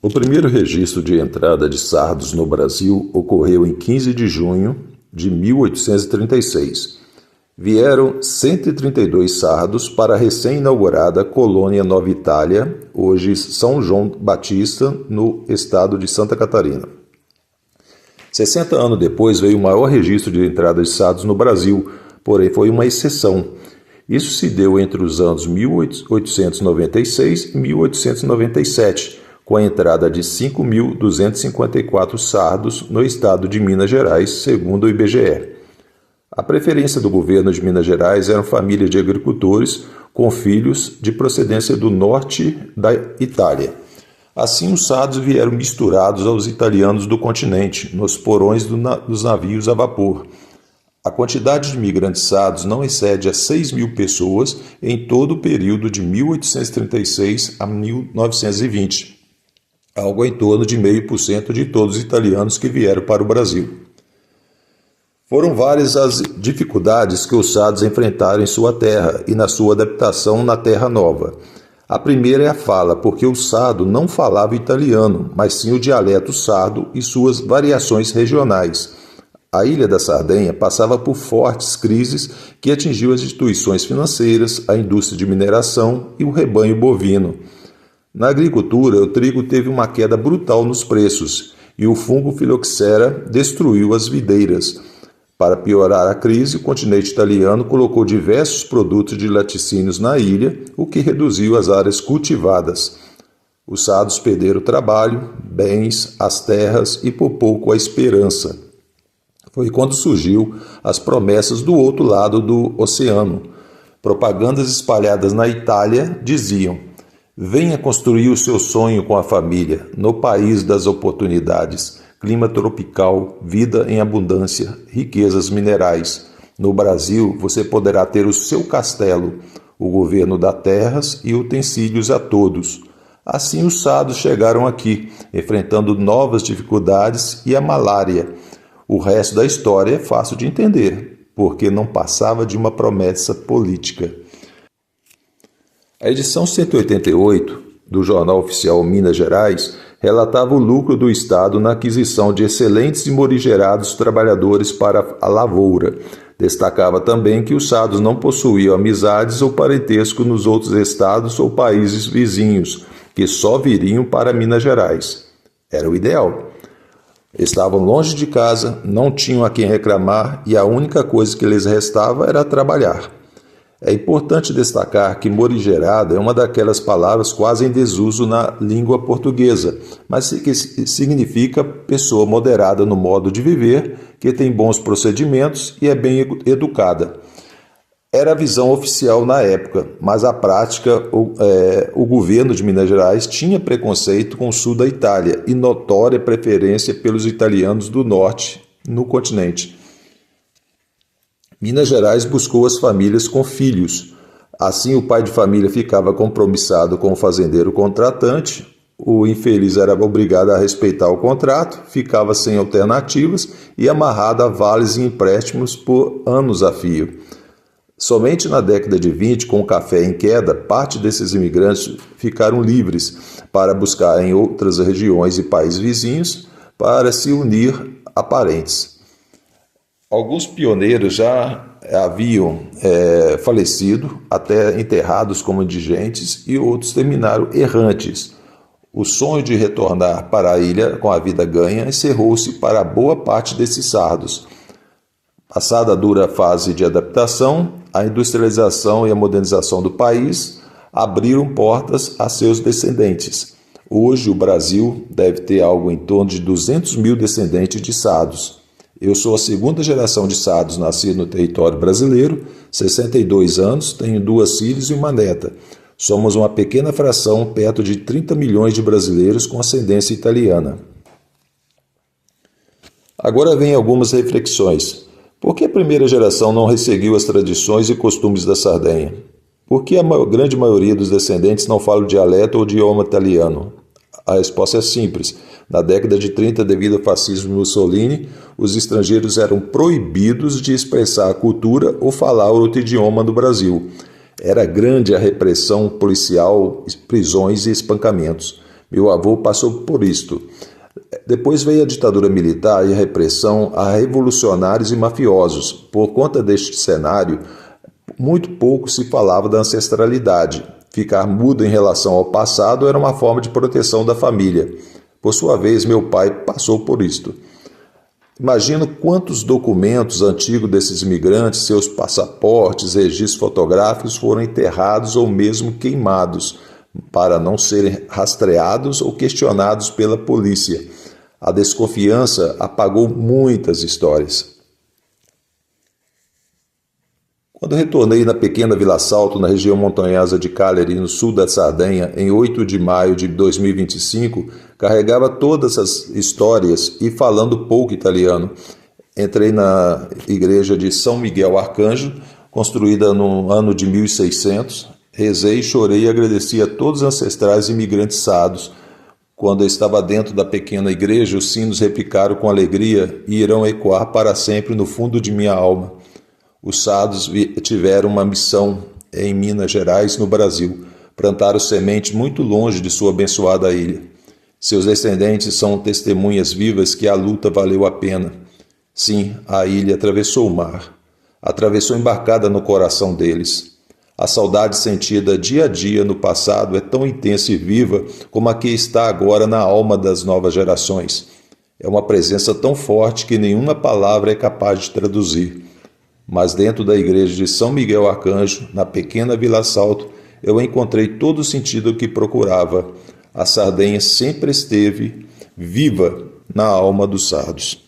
O primeiro registro de entrada de sardos no Brasil ocorreu em 15 de junho de 1836. Vieram 132 sardos para a recém-inaugurada colônia Nova Itália, hoje São João Batista, no estado de Santa Catarina. 60 anos depois veio o maior registro de entrada de sardos no Brasil, porém foi uma exceção. Isso se deu entre os anos 1896 e 1897, com a entrada de 5.254 sardos no estado de Minas Gerais, segundo o IBGE. A preferência do governo de Minas Gerais eram famílias de agricultores com filhos de procedência do norte da Itália. Assim, os sardos vieram misturados aos italianos do continente, nos porões dos navios a vapor. A quantidade de imigrantes sardos não excede a 6.000 pessoas em todo o período de 1836 a 1920, algo em torno de 0,5% de todos os italianos que vieram para o Brasil. Foram várias as dificuldades que os sardos enfrentaram em sua terra e na sua adaptação na terra nova. A primeira é a fala, porque o sardo não falava italiano, mas sim o dialeto sardo e suas variações regionais. A Ilha da Sardenha passava por fortes crises que atingiu as instituições financeiras, a indústria de mineração e o rebanho bovino. Na agricultura, o trigo teve uma queda brutal nos preços e o fungo filoxera destruiu as videiras. Para piorar a crise, o continente italiano colocou diversos produtos de laticínios na ilha, o que reduziu as áreas cultivadas. Os sardos perderam o trabalho, bens, as terras e por pouco a esperança. Foi quando surgiu as promessas do outro lado do oceano. Propagandas espalhadas na Itália diziam: venha construir o seu sonho com a família, no país das oportunidades, clima tropical, vida em abundância, riquezas minerais. No Brasil, você poderá ter o seu castelo, o governo dá terras e utensílios a todos. Assim os sardos chegaram aqui, enfrentando novas dificuldades e a malária. O resto da história é fácil de entender, porque não passava de uma promessa política. A edição 188 do Jornal Oficial Minas Gerais relatava o lucro do Estado na aquisição de excelentes e morigerados trabalhadores para a lavoura. Destacava também que os sardos não possuíam amizades ou parentesco nos outros estados ou países vizinhos, que só viriam para Minas Gerais. Era o ideal. Estavam longe de casa, não tinham a quem reclamar e a única coisa que lhes restava era trabalhar. É importante destacar que morigerado é uma daquelas palavras quase em desuso na língua portuguesa, mas que significa pessoa moderada no modo de viver, que tem bons procedimentos e é bem educada. Era a visão oficial na época, mas a prática, o governo de Minas Gerais tinha preconceito com o sul da Itália e notória preferência pelos italianos do norte no continente. Minas Gerais buscou as famílias com filhos. Assim, o pai de família ficava compromissado com o fazendeiro contratante, o infeliz era obrigado a respeitar o contrato, ficava sem alternativas e amarrado a vales e empréstimos por anos a fio. Somente na década de 20, com o café em queda, parte desses imigrantes ficaram livres para buscar em outras regiões e países vizinhos para se unir a parentes. Alguns pioneiros já haviam falecido, até enterrados como indigentes, e outros terminaram errantes. O sonho de retornar para a ilha com a vida ganha encerrou-se para boa parte desses sardos. Passada a dura fase de adaptação, a industrialização e a modernização do país abriram portas a seus descendentes. Hoje, o Brasil deve ter algo em torno de 200 mil descendentes de sardos. Eu sou a segunda geração de sardos nascido no território brasileiro, 62 anos, tenho 2 filhas e uma neta. Somos uma pequena fração, perto de 30 milhões de brasileiros com ascendência italiana. Agora vem algumas reflexões. Por que a primeira geração não resseguiu as tradições e costumes da Sardenha? Por que a grande maioria dos descendentes não fala o dialeto ou idioma italiano? A resposta é simples. Na década de 30, devido ao fascismo de Mussolini, os estrangeiros eram proibidos de expressar a cultura ou falar outro idioma no Brasil. Era grande a repressão policial, prisões e espancamentos. Meu avô passou por isto. Depois veio a ditadura militar e a repressão a revolucionários e mafiosos. Por conta deste cenário, muito pouco se falava da ancestralidade. Ficar mudo em relação ao passado era uma forma de proteção da família. Por sua vez, meu pai passou por isto. Imagino quantos documentos antigos desses imigrantes, seus passaportes, registros fotográficos foram enterrados ou mesmo queimados, para não serem rastreados ou questionados pela polícia. A desconfiança apagou muitas histórias. Quando retornei na pequena Vila Salto, na região montanhosa de Cagliari, no sul da Sardenha, em 8 de maio de 2025, carregava todas as histórias e falando pouco italiano. Entrei na igreja de São Miguel Arcanjo, construída no ano de 1600. Rezei, chorei e agradeci a todos os ancestrais imigrantes sardos. Quando eu estava dentro da pequena igreja, os sinos repicaram com alegria e irão ecoar para sempre no fundo de minha alma. Os sardos tiveram uma missão em Minas Gerais, no Brasil. Plantaram semente muito longe de sua abençoada ilha. Seus descendentes são testemunhas vivas que a luta valeu a pena. Sim, a ilha atravessou o mar. Atravessou embarcada no coração deles. A saudade sentida dia a dia no passado é tão intensa e viva como a que está agora na alma das novas gerações. É uma presença tão forte que nenhuma palavra é capaz de traduzir. Mas dentro da igreja de São Miguel Arcanjo, na pequena Vila Salto, eu encontrei todo o sentido que procurava. A Sardenha sempre esteve viva na alma dos sardos.